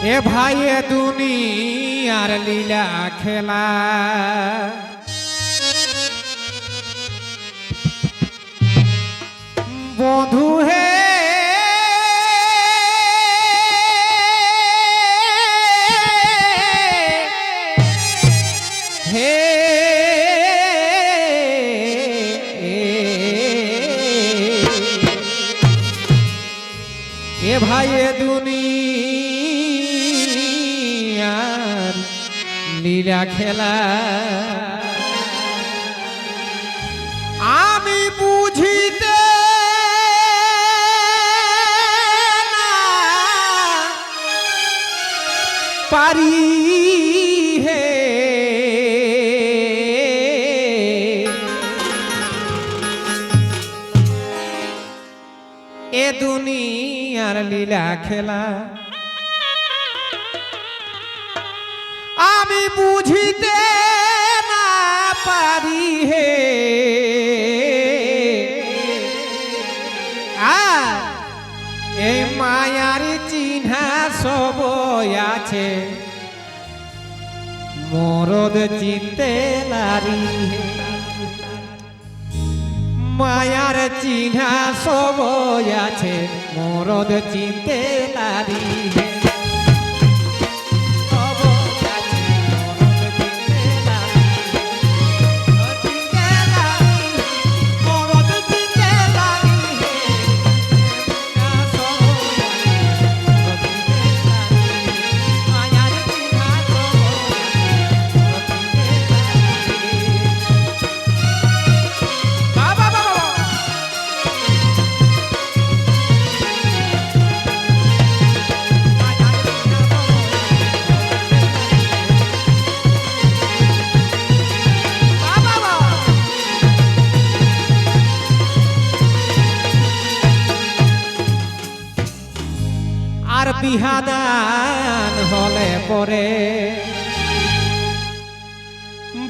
এ ভাই এ দুনিয়ার লীলা খেলা বন্ধু হে হে এ ভাই এ দুনিয়ার লীলা খেলা আমি বুঝিতে না পারি হে এ দুনিয়ার লীলা খেলা আমি বুঝিতে না পারি হে এই মায়ার চিহ্না সব আছে মরদ চিনতে নারী হে মায়ার চিহ্না সব আছে মরদ চিনতে নারী হে আর বিহাদান হলে পরে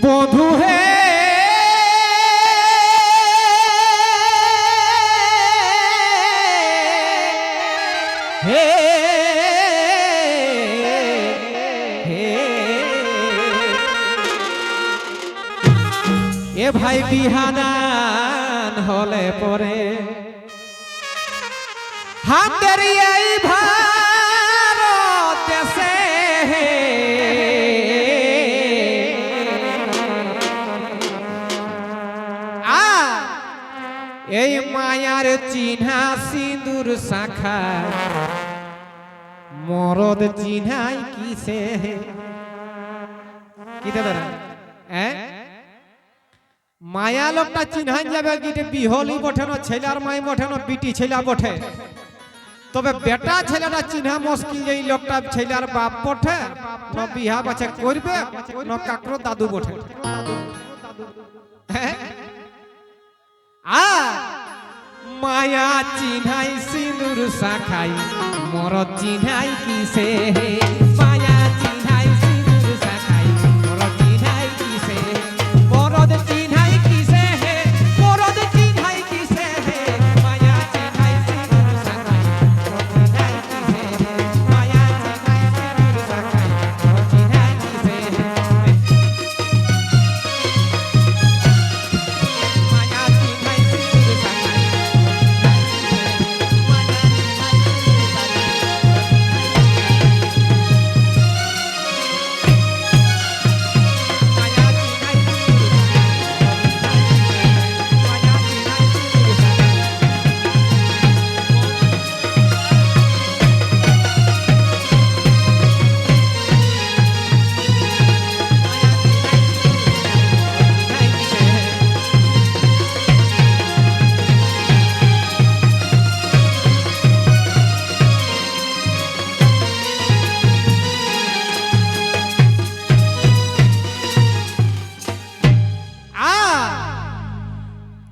বধূ হে হে এ ভাই বিহাদান হলে পরে হাতের এই ভারত দেশে এই মায়ার চিহ্না সিঁদুর শাখা মরদ চিহ্নাই কিসে কি দাদা মায়া লোকটা চিহ্নাই যাবে গিয়ে বিহলি বঠে না ছেলার মাই বঠে না বিটি ছেলা বঠে তবে বেটা ছেলেটা চিহ্না মুশকিল এই লোকটা ছেলের বাপ বঠে না বিহা বাচ্চা করবে না কাকর দাদু বঠে মায়া চিহ্নাই সিঁদুর শাখাই মরদ চিহ্নাই কিসে মায়া চিহ্নাই সিঁদুর শাখাই মরদ চিহ্নাই কিসে মরদ চিহ্নাই কিসে হে মরদ চিহ্নাই কিসে হে মায়া চিহ্নাই সিঁদুর শাখাই মরদ চিহ্নাই কিসে হে মায়া চিহ্নাই সিঁদুর শাখাই মরদ চিহ্নাই কিসে হে মায়া চিহ্নাই সিঁদুর শাখাই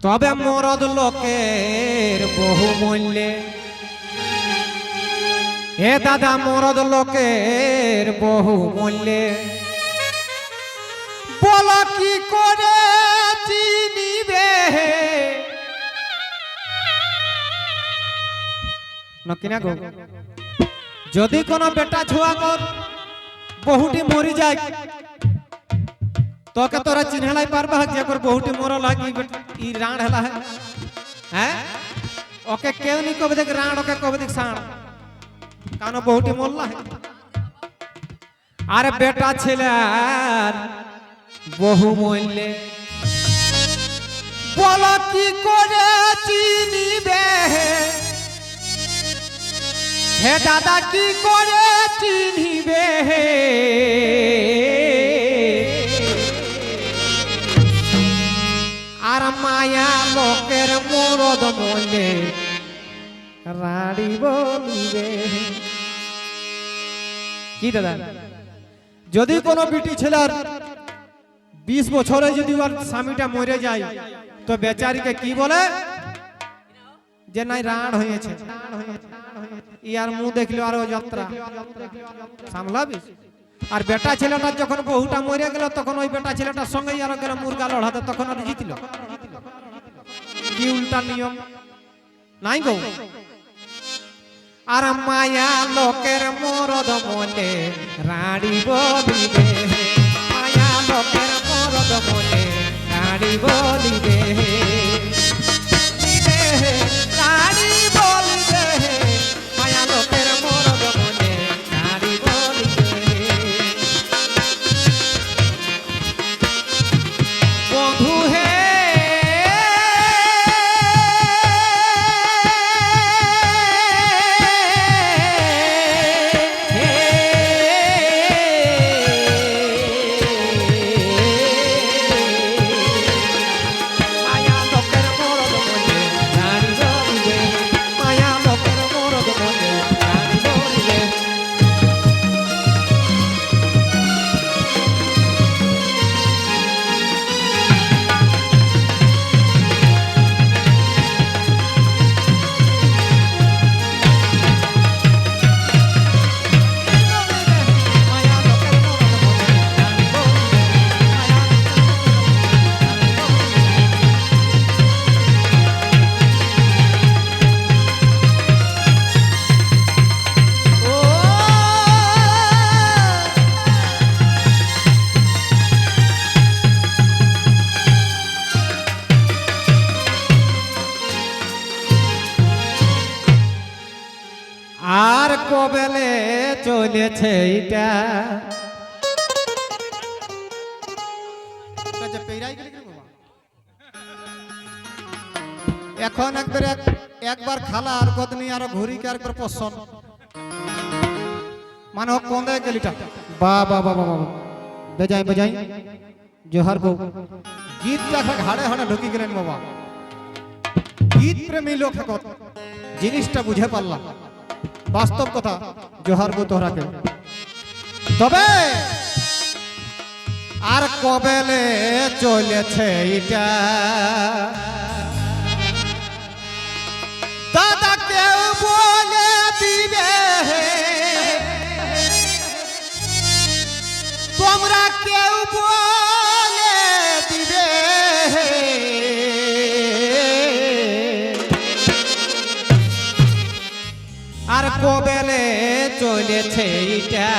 তবে মরদ লোকের বহু মূল্যে হে দাদা মরদ লোকের বহু মূল্যে বল কি করে চিনিবে নকিনা গো যদি কোনো বেটা ছুয়া কর বহুটি মরি যায় তোকে তোরা চিনহেলাই পারবা যে কর বহুটি মরল লাগি ই রাণ হেলা হ্যাঁ ওকে কেউ নি কবে দেখ রাণ ওকে কবে দেখ সাণ কারণ বহুটি মরলা আর বেটা ছেলে আর বহু মরলে বলো কি করে চিনিবে হে দাদা কি করে চিনিবে আর মায়া লোকের মরদ মলে রাড়ি বলিবে কি দাদা যদি কোনো বিটি ছেলের 20 বছরে যদি ওর স্বামীটা মরে যায় তো বেচারিকে কি বলে যে নাই রাণ হয়েছে ইয়ার মুখ দেখলে আরো যাত্রা সামলাবি আর বেটা ছেলেটা যখন বহুটা মরে গেল তখন ওই বেটা ছেলেটার সঙ্গে আর গেল মুরগা লড়াতে তখন আর জিতল কি উল্টা নিয়ম নাই গো আর মায়া লোকের মরদ মনে রাড়ি বলিবে মায়া লোকের মরদ মনে রাড়ি বলিবে রাড়ি বলিবে মায়া লোকের মরদ মনে রাড়ি বলিবে বন্ধু হে আর কবেলে চলেছে এটা এখন একবার খালা আর গদনি আর ঘুরি আর পছন মানে কোন গেলিটা বা বা বা বা বেজাই বেজাই জোহার গো গীত দেখা ঘাড়ে হাড়ে ঢুকি গেলেন বাবা গীত প্রেমী লোক জিনিসটা বুঝে পারলাম বাস্তব কথা জোহার গো তোহরাকে তবে আর কবেলে চলেছে এটা দাদা কেউ বলে দিবে তোমরা কেউ বলে দিবে আর কবেলে চলেছে এটা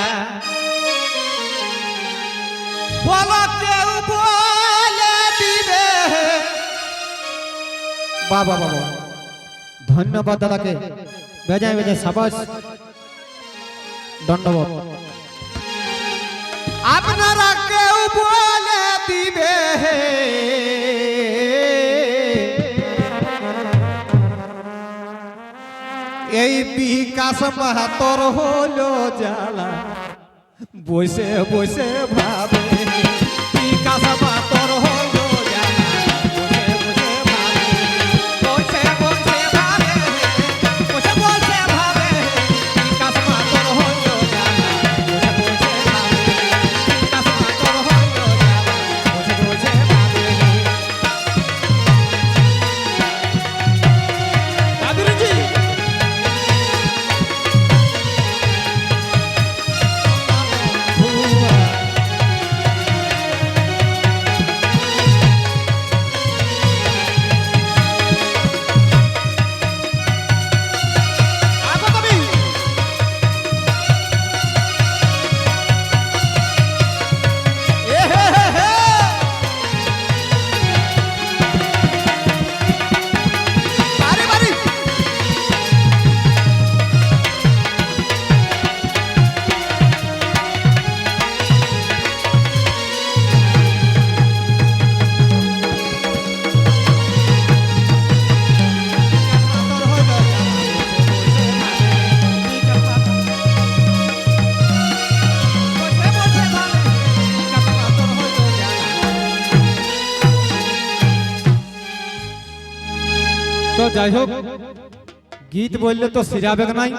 বলো কেউ বলে দিবে বাবা বাবা ধন্যবাদ দাদাকে বেজায় বেজায় সাবাস দণ্ডবত আপনারা কেউ বলে দিবে এই বিকাশ মাহাতর হলো জ্বালা বসে বসে ভাবে বিকাশ মাহাতর হলো জ্বালা বসে বসে ভাবে বসে বসে ভাবে বিকাশ মাহাতর হলো জ্বালা বসে ভাবে বিকাশ মাহাতর হলো জ্বালা বসে ভাবে দাদুজি যাই হোক গীত বললে তো সিরাবেগ নাই